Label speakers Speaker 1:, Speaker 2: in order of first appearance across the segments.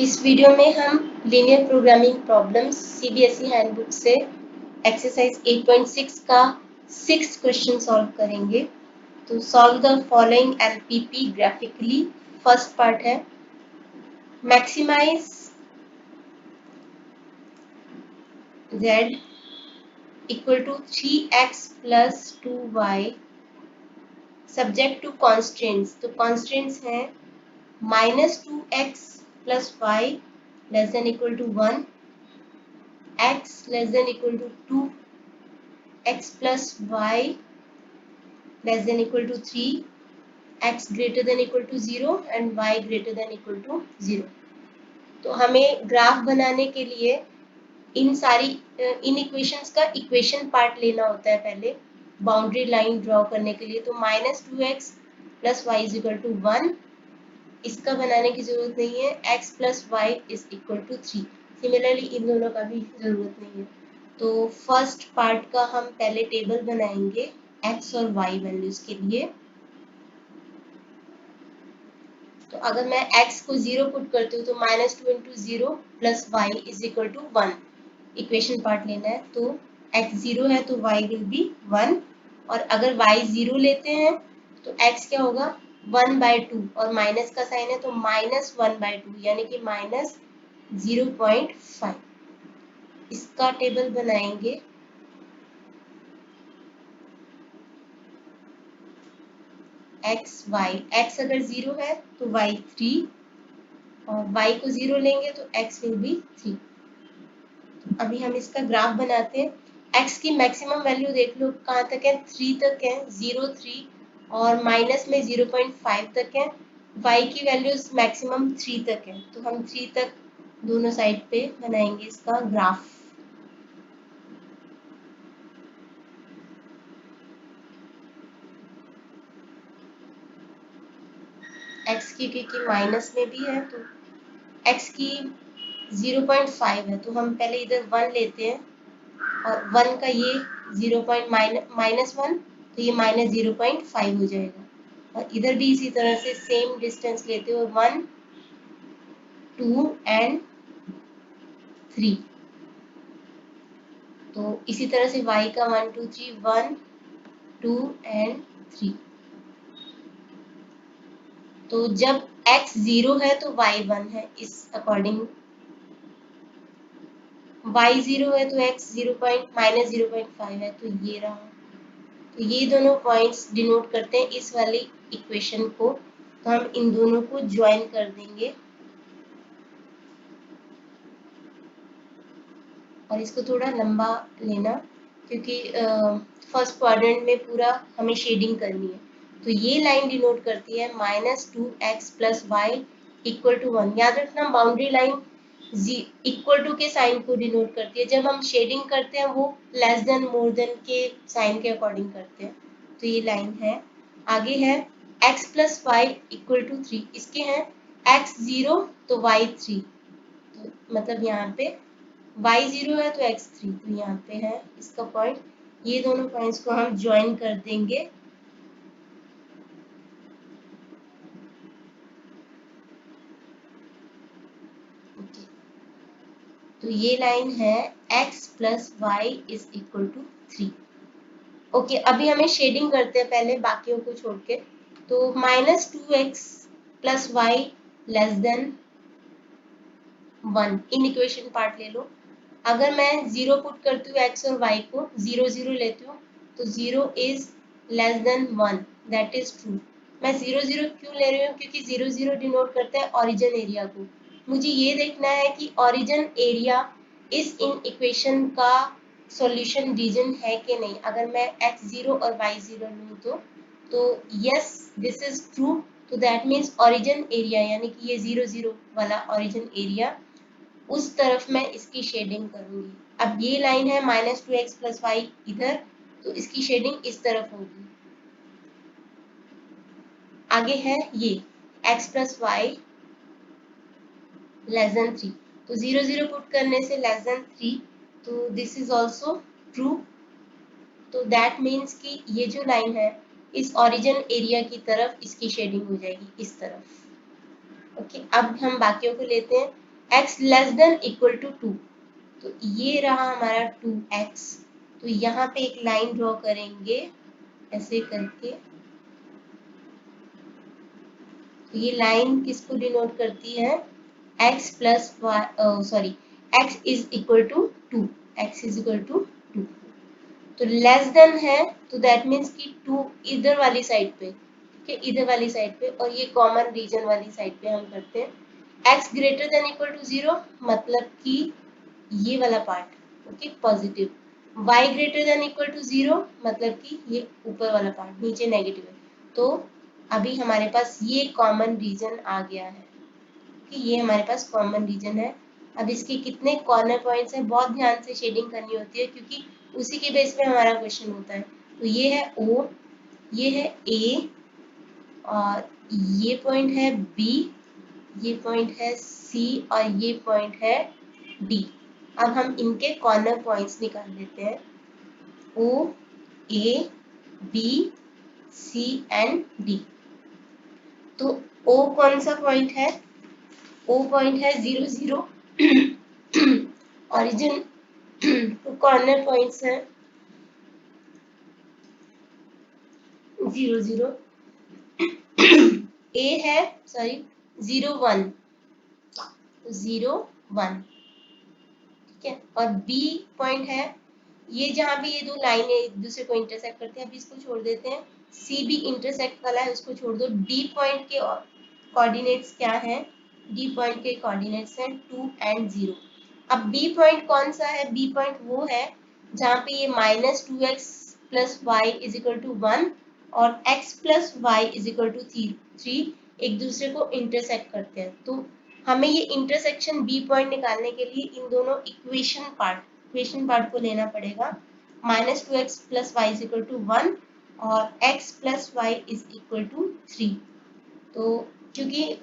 Speaker 1: इस वीडियो में हम linear programming problems CBSE handbook से एक्सरसाइज 8.6 का 6th क्वेश्चन सॉल्व करेंगे। तो solve the following LPP graphically. First part है maximise z equal to 3x plus 2y subject to constants. तो कॉन्स्टेंट्स हैं -2x plus y less than equal to 1, x less than equal to 2, x plus y less than equal to 3, x greater than equal to 0 and y greater than equal to 0। तो हमें graph बनाने के लिए इन equations का equation part लेना होता है पहले बाउंड्री लाइन ड्रॉ करने के लिए। तो -2x plus Y is equal to 1, इसका बनाने की जरूरत नहीं है। x plus Y is equal to 3। Similarly इन दोनों का भी जरूरत नहीं है। तो फर्स्ट पार्ट का हम पहले टेबल बनाएंगे x और y वैल्यूज के लिए। तो अगर मैं x को 0 पुट करती हूँ तो -2 into 0 plus Y is equal to 1 equation part लेना है। तो x 0 है तो y विल बी 1, और अगर y 0 लेते हैं तो x क्या होगा 1/2, और माइनस का साइन है तो -1/2 यानी कि -0.5। इसका टेबल बनाएंगे। x y, x अगर 0 है तो y 3, और y को 0 लेंगे तो x विल बी 3। अभी हम इसका ग्राफ बनाते हैं। x की मैक्सिमम वैल्यू देख लो कहाँ तक है, 3 तक है, 0 3, और माइनस में 0.5 तक है। y की वैल्यूज मैक्सिमम 3 तक है, तो हम 3 तक दोनों साइड पे बनाएंगे इसका ग्राफ। x की क्योंकि माइनस में भी है तो x की 0.5 है, तो हम पहले इधर 1 लेते हैं, और 1 का ये 0.1 तो ये -0.5 हो जाएगा। और इधर भी इसी तरह से सेम डिस्टेंस लेते हो 1 2 एंड 3। तो इसी तरह से y का 1 2 3 1 2 एंड 3। तो जब x 0 है तो y 1 है, इस अकॉर्डिंग y 0 है तो x -0.5 है, तो ये रहा। तो ये दोनों पॉइंट्स डिनोट करते हैं इस वाली इक्वेशन को, तो हम इन दोनों को ज्वाइन कर देंगे। और इसको थोड़ा लंबा लेना क्योंकि फर्स्ट क्वाड्रेंट में पूरा हमें शेडिंग करनी है। तो ये लाइन डिनोट करती है -2x plus Y equal to 1। याद रखना बाउंड्री लाइन इक्वल टू के साइन को डिनोट करती है। जब हम शेडिंग करते हैं वो लेस देन मोर देन के साइन के अकॉर्डिंग करते हैं। तो ये लाइन है। आगे है x plus Y equal to 3। इसके हैं x 0 तो y 3, तो मतलब यहाँ पे y 0 है तो x 3, तो यहाँ पे है इसका पॉइंट। ये दोनों पॉइंट्स को हम ज्वाइन कर देंगे। तो ये लाइन है x plus Y is equal to 3। Okay, अभी हमें शेडिंग करते हैं पहले बाकियों को छोड़ के। तो -2x plus Y less than 1 in equation part ले लो। अगर मैं 0 पुट करती हूँ x और y को 0 0 लेती हूँ तो 0 is less than 1, that is true. मैं 0 0 क्यों ले रही हूँ, क्योंकि 0 0 डिनोट करता है ओरिजिन एरिया को। मुझे ये देखना है कि ओरिजिन एरिया इस इन इक्वेशन का सॉल्यूशन रीजन है कि नहीं। अगर मैं x 0 और y 0 लूँ तो यस दिस इज ट्रू, तो दैट मीन्स ओरिजिन एरिया यानी कि ये 0 0 वाला ओरिजिन एरिया, उस तरफ मैं इसकी शेडिंग करूंगी। अब ये लाइन है -2x प्लस वाई इधर, तो इसकी शेडिंग इस तरफ होगी। आगे है ये x plus Y less than 3, तो 0 0 पुट करने से लेस देन 3, तो दिस इज ऑल्सो ट्रू। तो दैट मीन्स कि ये जो लाइन है इस ओरिजिन एरिया की तरफ इसकी शेडिंग हो जाएगी इस तरफ। ओके, अब हम बाकियों को लेते हैं। x less than equal to 2, तो ये रहा हमारा 2x। तो यहाँ पे एक लाइन ड्रॉ करेंगे ऐसे करके। तो ये लाइन किसको डिनोट करती है? x plus Y, sorry, x is equal to 2, x is equal to 2। तो लेस देन है तो दैट मीन्स कि 2 इधर वाली साइड पे, ठीक है, इधर वाली साइड पे, और ये कॉमन रीजन वाली साइड पे हम करते हैं। x greater than equal to 0 मतलब कि ये वाला part, okay, positive. y greater than equal to 0 मतलब कि ये ऊपर वाला पार्ट, नीचे नेगेटिव है। तो अभी हमारे पास ये कॉमन रीजन आ गया है कि ये हमारे पास कॉमन रीजन है। अब इसके कितने कॉर्नर पॉइंट्स हैं, बहुत ध्यान से शेडिंग करनी होती है क्योंकि उसी के बेस पे हमारा क्वेश्चन होता है। तो ये है O, ये है A, और ये पॉइंट है B, ये पॉइंट है C, और ये पॉइंट है D। अब हम इनके कॉर्नर पॉइंट्स निकाल लेते हैं, O, A, B, C and D। तो O कौन सा पॉइंट है? O पॉइंट है 0 0, ऑरिजिन तो कॉर्नर पॉइंट्स हैं 0 0, A है, सॉरी, 0 1, 0 1, ठीक है, और B पॉइंट है, ये जहाँ भी ये दो लाइनें एक दूसरे को इंटरसेक्ट करते हैं, अभी इसको छोड़ देते हैं। C भी इंटरसेक्ट वाला है, उसको छोड़ दो। D पॉइंट के कोऑर्डिनेट्स क्या हैं? D पॉइंट के कोऑर्डिनेट्स हैं 2 एंड 0। अब B पॉइंट कौन सा है? B पॉइंट वो है जहाँ पे ये -2x plus Y is equal to 1 और x plus Y is equal to 3 एक दूसरे को इंटरसेक्ट करते हैं। तो हमें ये इंटरसेक्शन B पॉइंट निकालने के लिए इन दोनों इक्वेशन पार्ट को लेना पड़ेगा। -2x plus Y is equal to 1 और x plus Y is equal to 3। तो क्योंकि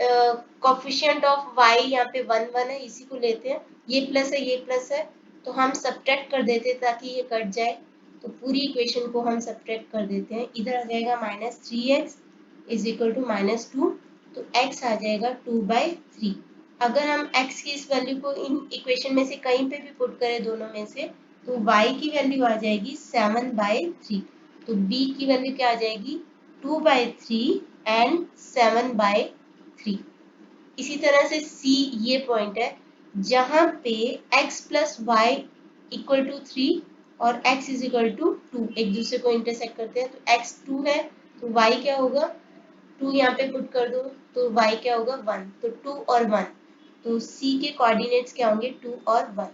Speaker 1: कोफिशिएंट ऑफ y यहाँ पे 1 1 है, इसी को लेते हैं, ये प्लस है ये प्लस है, तो हम सब्ट्रैक्ट कर देते हैं ताकि ये कट जाए। तो पूरी इक्वेशन को हम सब्ट्रैक्ट कर देते हैं, इधर आ जाएगा -3x इज इक्वल टू -2, तो x आ जाएगा 2/3। अगर हम x की इस वैल्यू को इन इक्वेशन में से कहीं पे भी पुट करें दोनों में से, तो y की वैल्यू आ जाएगी 7/3। तो b की वैल्यू क्या आ जाएगी? 2/3 एंड 7/3। इसी तरह से C ये पॉइंट है जहां पे x plus Y equal to 3 और x इज इक्वल टू 2 एक दूसरे को इंटरसेक्ट करते हैं। तो x 2 है तो y क्या होगा? 2 यहाँ पे पुट कर दो तो y क्या होगा? 1। तो 2 और 1, तो C के कोऑर्डिनेट्स क्या होंगे? 2 और 1।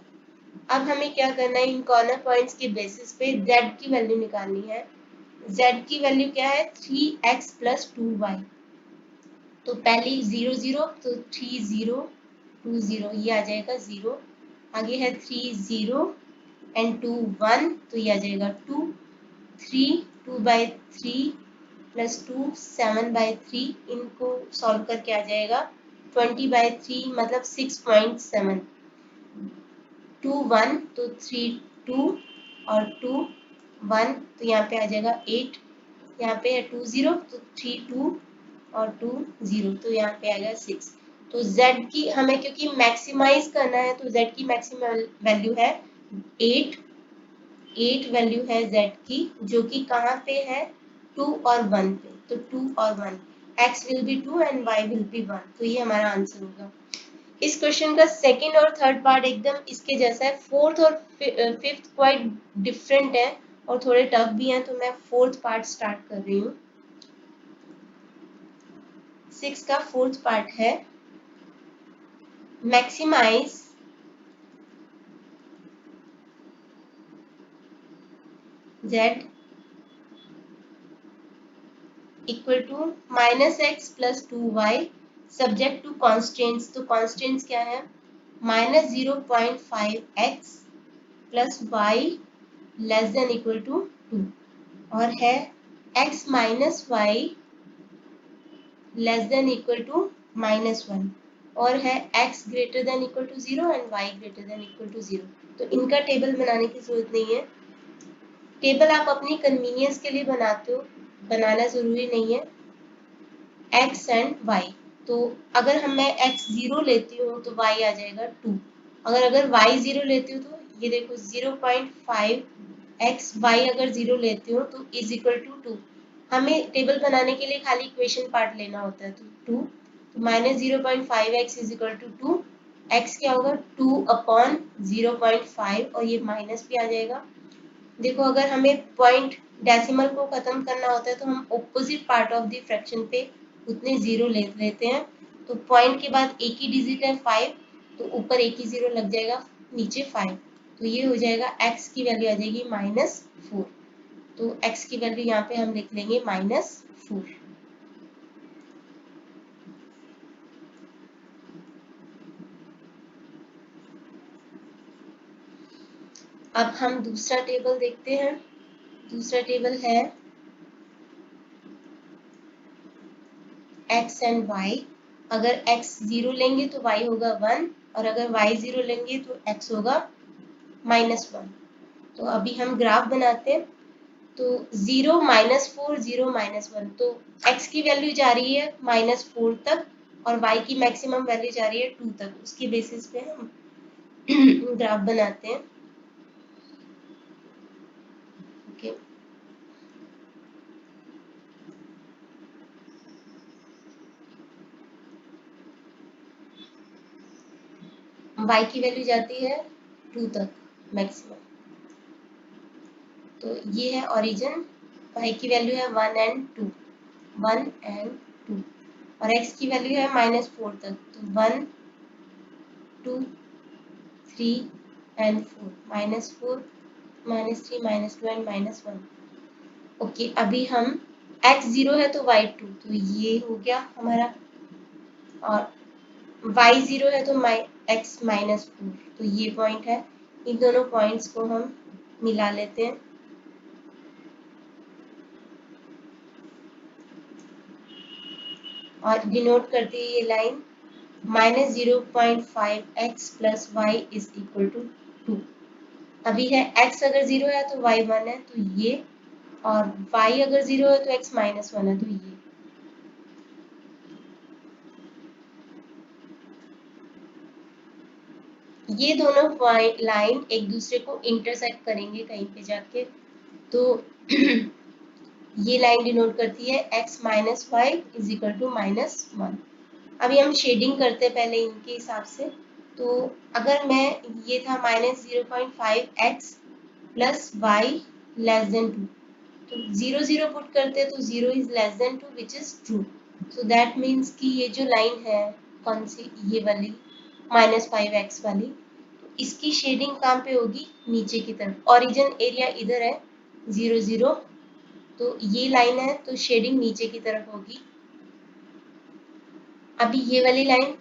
Speaker 1: अब हमें क्या करना है? इन कॉर्नर पॉइंट्स के बेसिस पे z की वैल्यू निकालनी है। z की वैल्यू क्या है? 3x plus 2y। तो पहले 0 0, तो 3 0 2 0, ये आ जाएगा 0। आगे है 3 0 एंड 2 1, तो ये आ जाएगा 2। 3 2/3 प्लस 2 7/3, इनको सॉल्व करके आ जाएगा 20/3 मतलब 6.7। 2 1 तो 3 2 और 2 1, तो यहाँ पे आ जाएगा 8। यहाँ पे है 2 0, तो 3 2 और 2 0, तो यहाँ पे आएगा 6। तो z की हमें क्योंकि मैक्सिमाइज करना है, तो z की मैक्सिमम वैल्यू है 8। 8 वैल्यू है z की, जो कि कहाँ पे है? 2 और 1 पे। तो 2 और 1, x will be 2 and y will be 1, तो ये हमारा आंसर होगा। इस क्वेश्चन का सेकंड और थर्ड पार्ट एकदम इसके जैसा है। फोर्थ और फिफ्थ क्वाइट डिफरेंट है और थोड़े टफ भी हैं, तो मैं फोर्थ पार्ट स्टार्ट कर रही हूँ। 6 का फोर्थ पार्ट है maximise z equal to -x plus 2y subject to constants. तो कॉन्स्टेंट्स क्या है? -0.5x plus y less than equal to 2 और है x minus y less than equal to -1 और है x greater than equal to 0 and y greater than equal to 0। तो इनका table बनाने की जरूरत नहीं है, टेबल आप अपनी कन्वीनियंस के लिए बनाते हो, बनाना जरूरी नहीं है। x एंड y, तो अगर मैं x 0 लेती हूँ तो y आ जाएगा 2। अगर y 0 लेती हूँ तो ये देखो 0.5 x y अगर 0 लेती हूँ तो इज इक्वल टू 2। हमें टेबल बनाने के लिए खाली इक्वेशन पार्ट लेना होता है, तो 2 तो minus 0.5x is equal to 2। x क्या होगा 2 अपॉन 0.5 और ये माइनस भी आ जाएगा। देखो अगर हमें पॉइंट डेसिमल को खत्म करना होता है तो हम opposite part of the fraction पे उतने जीरो ले लेते हैं। तो पॉइंट के बाद एक ही डिजिट है 5, तो ऊपर एक ही जीरो लग जाएगा, नीचे 5। तो ये हो जाएगा x की वैल्यू आ जाएगी -4। तो x की वैल्यू यहाँ पे हम लिख लेंगे -4। अब हम दूसरा टेबल देखते हैं। दूसरा टेबल है x एंड y। अगर x 0 लेंगे तो y होगा 1 और अगर y 0 लेंगे तो x होगा -1। तो अभी हम ग्राफ बनाते हैं। तो 0 -4 0 -1, तो x की वैल्यू जा रही है -4 तक और y की मैक्सिमम वैल्यू जा रही है 2 तक। उसके बेसिस पे हम ग्राफ बनाते हैं। ओके, y की वैल्यू जाती है 2 तक मैक्सिमम। तो ये है ओरिजिन, y की वैल्यू है 1 एंड 2, 1 एंड 2 और x की वैल्यू है -4 तक। तो 1 2 3 एंड 4, -4 -3 -2 एंड -1। ओके, अभी हम x 0 है तो y 2, तो ये हो गया हमारा, और y 0 है तो x -4, तो ये पॉइंट है। इन दोनों पॉइंट्स को हम मिला लेते हैं और डिनोट करते हैं ये line -0.5x plus y is equal to 2। अभी है x अगर 0 है तो y 1 है, तो ये, और y अगर 0 है तो x -1 है, तो ये दोनों पॉइंट लाइन एक दूसरे को इंटरसेक्ट करेंगे कहीं पे जाके। तो ये लाइन डिनोट करती है x minus y is equal to -1। अभी हम शेडिंग करते हैं पहले इनके हिसाब से। तो अगर मैं, ये था -0.5x plus Y less then 2, तो 0 0 पुट करते हैं तो 0 is less than 2 which is true. So that means कि ये जो लाइन है कौन सी, ये वाली -5x वाली, इसकी शेडिंग कहाँ पे होगी, नीचे की तरफ। ओरिजिन एरिया इधर है 0 0, तो ये लाइन है तो शेडिंग नीचे की तरफ होगी। अभी ये वाली लाइन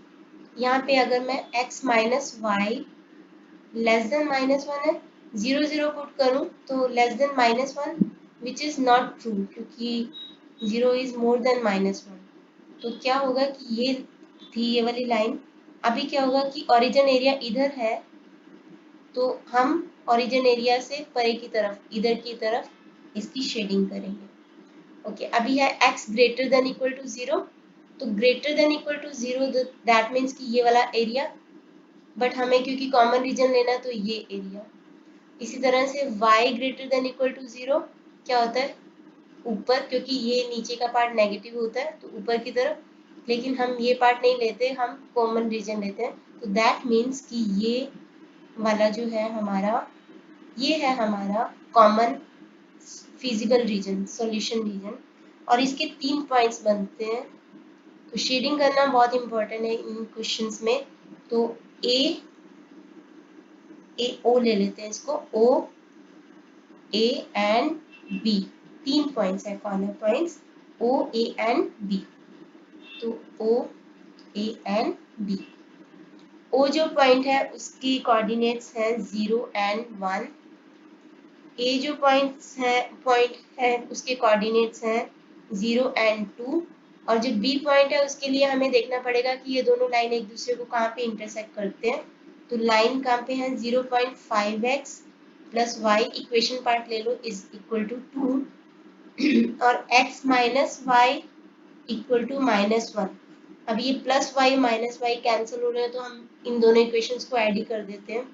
Speaker 1: यहाँ पे अगर मैं x minus y less than -1 है, 0 0 पुट करूँ तो less than -1 which is not true, क्योंकि 0 इज मोर देन -1। तो क्या होगा कि ये थी ये वाली लाइन। अभी क्या होगा कि ओरिजिन एरिया इधर है, तो हम ओरिजिन एरिया से परे की तरफ, इधर की तरफ इसकी शेडिंग करेंगे। ओके, अभी है x greater than equal to 0, तो greater than equal to 0 that means कि ये वाला एरिया, बट हमें क्योंकि कॉमन रीजन लेना है तो ये एरिया। इसी तरह से y greater than equal to 0 क्या होता है, ऊपर, क्योंकि ये नीचे का पार्ट नेगेटिव होता है तो ऊपर की तरफ, लेकिन हम ये पार्ट नहीं लेते, हम कॉमन रीजन लेते हैं। तो दैट मीन्स कि ये वाला जो है हमारा, ये है हमारा common physical region, solution region, और इसके 3 पॉइंट्स बनते हैं। तो शेडिंग करना बहुत इंपॉर्टेंट है इन क्वेश्चंस में। तो ए ओ ले लेते हैं इसको, O A and B, 3 points है corner points, O A and B. तो ओ ए एंड बी, ओ जो पॉइंट है उसकी कोऑर्डिनेट्स हैं 0 एंड 1। ए जो पॉइंट है उसके कोऑर्डिनेट्स हैं 0 एंड 2। और जो बी पॉइंट है उसके लिए हमें देखना पड़ेगा कि ये दोनों लाइन एक दूसरे को कहाँ पे इंटरसेक्ट करते हैं। तो लाइन कहाँ पे है, 0.5x plus Y, equation part ले लो, इज इक्वल टू 2 और x minus y equal to -1। अब ये plus y minus y cancel हो रहे हैं, तो हम इन दोनों इक्वेशंस को ऐड ही कर देते हैं।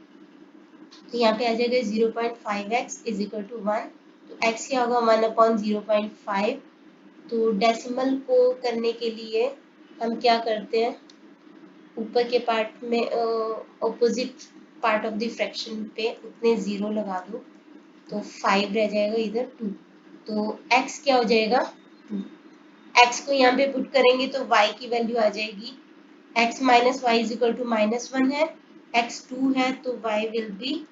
Speaker 1: तो यहाँ पे आ जाएगा 0.5x इज इक्वल टू 1। तो x क्या होगा 1/0.5। तो डेसिमल को करने के लिए हम क्या करते हैं, ऊपर के पार्ट में opposite part of the fraction पे उतने जीरो लगा दो, तो 5 रह जाएगा इधर 2। तो x क्या हो जाएगा 2। x को यहाँ पे पुट करेंगे तो y की वैल्यू आ जाएगी x minus y is equal to -1 है, x 2 है तो y विल बी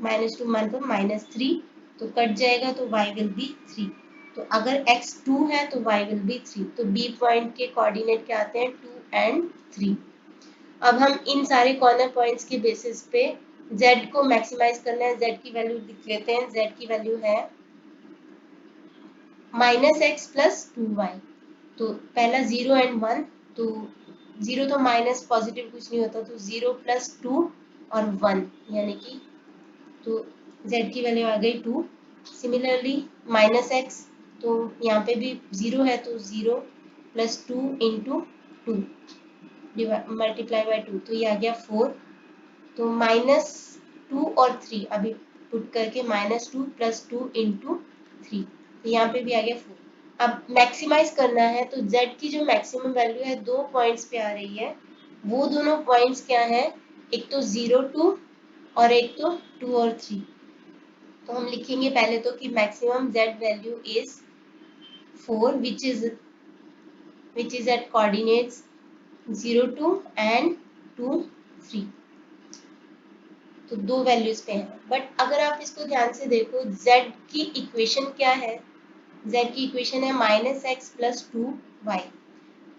Speaker 1: -2 मान पर -3, तो कट जाएगा तो y विल बी 3। तो अगर x 2 है तो y विल बी 3। तो b पॉइंट के कोऑर्डिनेट क्या आते हैं 2 एंड 3। अब हम इन सारे कॉर्नर पॉइंट्स के बेसिस पे z को मैक्सिमाइज करना है, z की वैल्यू लिख लेते हैं। z की वैल्यू है -x प्लस 2y। तो पहला 0 एंड 1, तो 0 तो माइनस पॉजिटिव कुछ नहीं होता, तो 0 प्लस 2 और 1 यानी कि, तो z की वैल्यू आ गई 2। सिमिलरली -x, तो यहाँ पे भी 0 है तो 0 प्लस 2 इंटू 2 मल्टीप्लाई बाई 2, तो ये आ गया 4। तो -2 और 3 अभी पुट करके -2 प्लस 2 इंटू 3, तो यहाँ पे भी आ गया 4। अब मैक्सिमाइज करना है, तो z की जो मैक्सिमम वैल्यू है 2 पॉइंट्स पे आ रही है। वो दोनों पॉइंट्स क्या है, एक तो 0 2 और एक तो 2 और 3। तो हम लिखेंगे पहले तो कि maximum z value is 4 which is at coordinates 0 2 and 2 3। तो दो वैल्यूज पे है। बट अगर आप इसको ध्यान से देखो, z की इक्वेशन क्या है, z की इक्वेशन है -x प्लस 2y।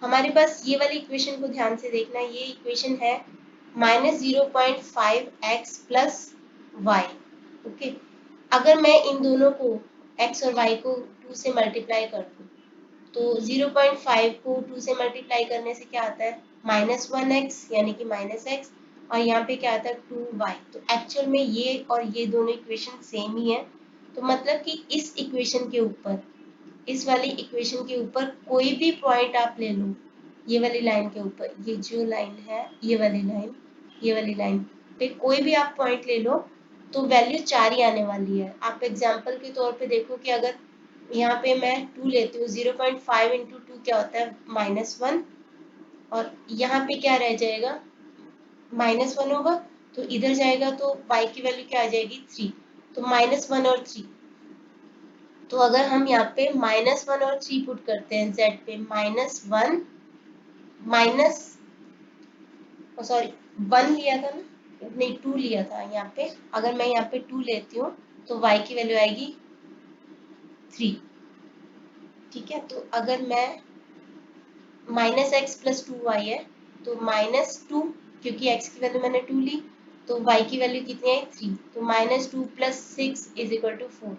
Speaker 1: हमारे पास ये वाली इक्वेशन को ध्यान से देखना, ये इक्वेशन है -0.5x प्लस y। ओके, अगर मैं इन दोनों को x और y को 2 से मल्टीप्लाई कर दूं, तो 0.5 को 2 से मल्टीप्लाई करने से क्या आता है -1x यानी कि -x, और यहाँ पे क्या आता है 2y। तो एक्चुअल में ये और ये दोनों इक्वेशन सेम ही है। तो मतलब कि इस इक्वेशन के ऊपर, इस वाली इक्वेशन के ऊपर कोई भी पॉइंट आप ले लो, ये वाली लाइन के ऊपर, ये जो लाइन है, ये वाली लाइन, ये वाली लाइन पे कोई भी आप पॉइंट ले लो, तो वैल्यू 4 ही आने वाली है। आप एग्जाम्पल के तौर पे देखो कि अगर यहाँ पे मैं 2 लेती हूँ, 0.5 इंटू 2 क्या होता है -1, और यहाँ पे क्या रह जाएगा -1 होगा, तो इधर जाएगा तो y की वैल्यू क्या आ जाएगी 3। तो -1 और 3, तो अगर हम यहाँ पे -1 और 3 पुट करते हैं z पे, -1 माइनस, सॉरी 1 लिया था ना, नहीं 2 लिया था यहाँ पे, अगर मैं यहाँ पे 2 लेती हूँ तो y की वैल्यू आएगी 3। ठीक है, तो अगर मैं -x प्लस 2y है, तो -2, क्योंकि x की वैल्यू मैंने 2 ली, तो y की वैल्यू कितनी आई 3। तो -2 प्लस 6 इज इक्वल टू 4।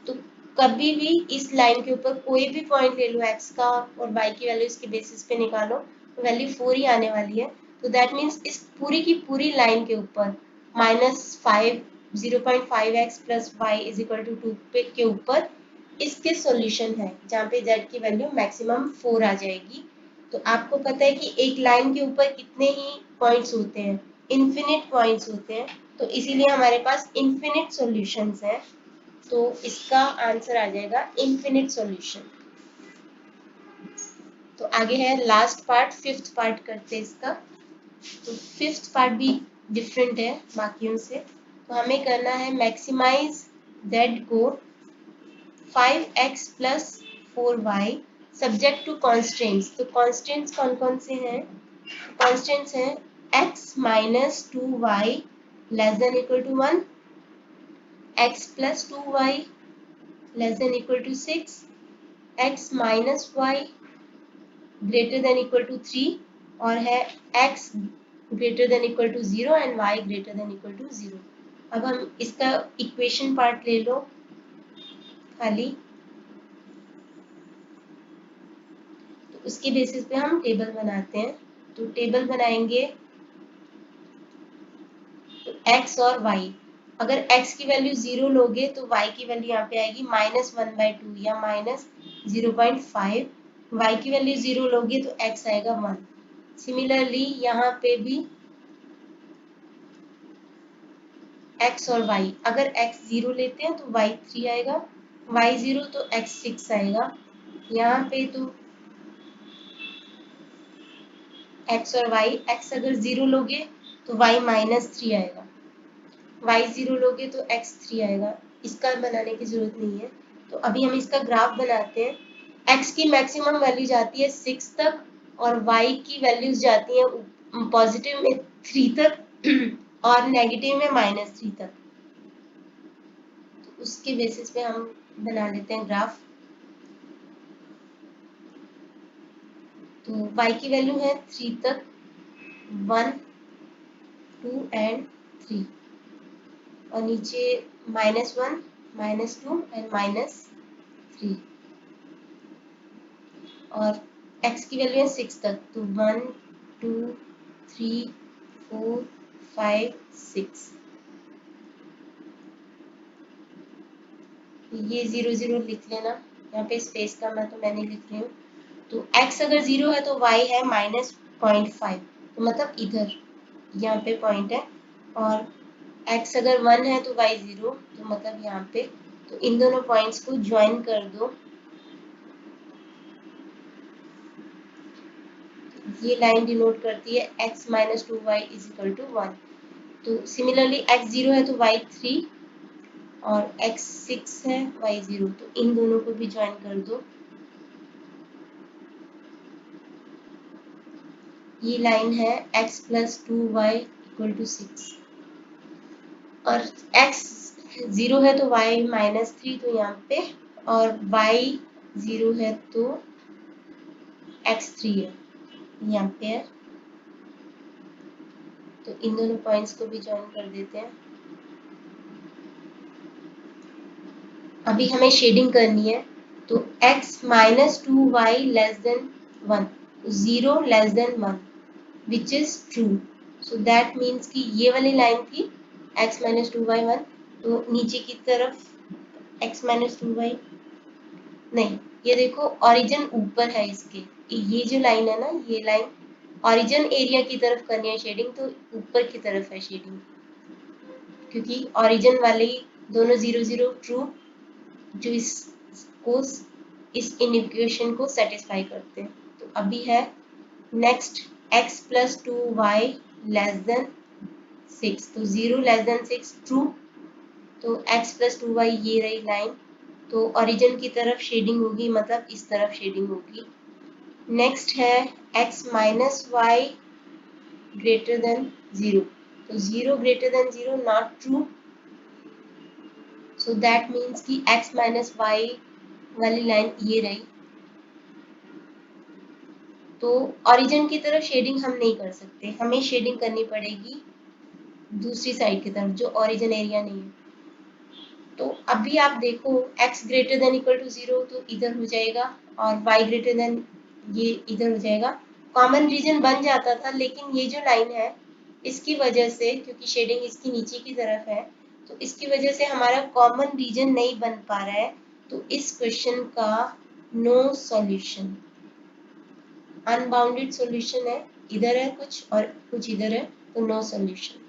Speaker 1: तो कभी भी इस लाइन के ऊपर कोई भी पॉइंट ले लो x का और y की वैल्यू इसके बेसिस पे निकालो, तो वैल्यू 4 ही आने वाली है। तो दैट मीन्स इस पूरी की पूरी लाइन के ऊपर -5 0.5x plus y is equal to 2 पे के ऊपर इसके सॉल्यूशन है, जहाँ पे z की वैल्यू मैक्सिमम 4 आ जाएगी। तो आपको पता है कि एक लाइन के ऊपर कितने ही पॉइंट्स होते हैं, इन्फिनिट पॉइंट्स होते हैं, तो इसीलिए हमारे पास इन्फिनिट सॉल्यूशंस हैं। तो इसका आंसर आ जाएगा इन्फिनिट सॉल्यूशन। तो आगे है लास्ट पार्ट, फिफ्थ पार्ट करते हैं इसका। तो फिफ्थ पार्ट भी डिफरेंट है बाकियों से। तो हमें करना है मैक्सिमाइज z को 5x plus 4y subject to constants. तो कॉन्स्टेंट्स कौन कौन से हैं, कॉन्स्टेंट्स हैं x minus 2y less than equal to 1, x plus 2y less than equal to 6, x minus y greater than equal to 3, और है x greater than equal to 0 and y greater than equal to 0। अब हम इसका equation part ले लो खाली, तो उसके basis पे हम टेबल बनाते हैं। तो टेबल बनाएंगे तो x और y, अगर x की वैल्यू 0 लोगे तो y की वैल्यू यहाँ पे आएगी -1/2 या -0.5, y की वैल्यू 0 लोगे तो x आएगा 1। सिमिलरली यहाँ पे भी x और y, अगर x 0 लेते हैं तो y 3 आएगा, y 0 तो x 6 आएगा। यहाँ पे तो x और y, x अगर 0 लोगे तो y -3 आएगा, y 0 लोगे तो x 3 आएगा। इसका बनाने की जरूरत नहीं है। तो अभी हम इसका ग्राफ बनाते हैं। x की मैक्सिमम वैल्यू जाती है 6 तक और y की वैल्यूज जाती है पॉजिटिव में 3 तक और नेगेटिव में -3 तक। तो उसके बेसिस पे हम बना लेते हैं ग्राफ। तो y की वैल्यू है 3 तक, 1, 2 एंड 3 और नीचे -1, -2 एंड -3 और x की वैल्यू है 6 तक, तो 1, 2, 3, 4, 5, 6। ये 0 0 लिख लेना, यहाँ पे स्पेस का मैंने लिख रही हूँ। तो x अगर 0 है तो y है -0.5, तो मतलब इधर यहाँ पे पॉइंट है, और x अगर 1 है तो y 0, तो मतलब यहाँ पे। तो इन दोनों पॉइंट्स को ज्वाइन कर दो। ये लाइन डिनोट करती है x - 2y = 1। तो सिमिलरली x 0 है तो y 3 और x 6 है y 0, तो इन दोनों को भी ज्वाइन कर दो। ये लाइन है x + 2y = 6 और x 0 है तो y -3, तो यहाँ पे, और y 0 है तो x 3 है यहाँ पे है। तो इन दोनों पॉइंट्स को भी ज्वाइन कर देते हैं। अभी हमें शेडिंग करनी है, तो x - 2y < 1, 0 < 1 which is true. So that means कि ये वाली लाइन थी x - 2y 1, तो नीचे की तरफ x - 2y, नहीं, ये देखो ओरिजिन ऊपर है इसके, ये जो लाइन है ना, ये लाइन ओरिजिन एरिया की तरफ करनी है शेडिंग, तो ऊपर की तरफ है शेडिंग, क्योंकि ओरिजिन वाले दोनों 0 0 ट्रू जो इसको, इस इक्वेशन को सेटिस्फाई करते हैं। तो अभी है नेक्स्ट x + 2y < 6, तो 0 < 6 ट्रू, तो x + 2y ये रही लाइन, तो ओरिजिन की तरफ शेडिंग होगी, मतलब इस तरफ शेडिंग होगी। नेक्स्ट है x - y < 0, तो 0 < 0 not true, so that means कि x - y वाली लाइन ये रही। तो ओरिजिन की तरफ शेडिंग हम नहीं कर सकते, हमें शेडिंग करनी पड़ेगी दूसरी साइड की तरफ जो ओरिजिन एरिया नहीं है। तो अभी आप देखो x > 0 तो इधर हो जाएगा और y ये इधर हो जाएगा। कॉमन रीजन बन जाता था, लेकिन ये जो लाइन है इसकी वजह से, क्योंकि शेडिंग इसकी नीचे की तरफ है, तो इसकी वजह से हमारा कॉमन रीजन नहीं बन पा रहा है। तो इस क्वेश्चन का नो सॉल्यूशन, अनबाउंडेड सॉल्यूशन है, इधर है कुछ और कुछ इधर है, तो नो सॉल्यूशन।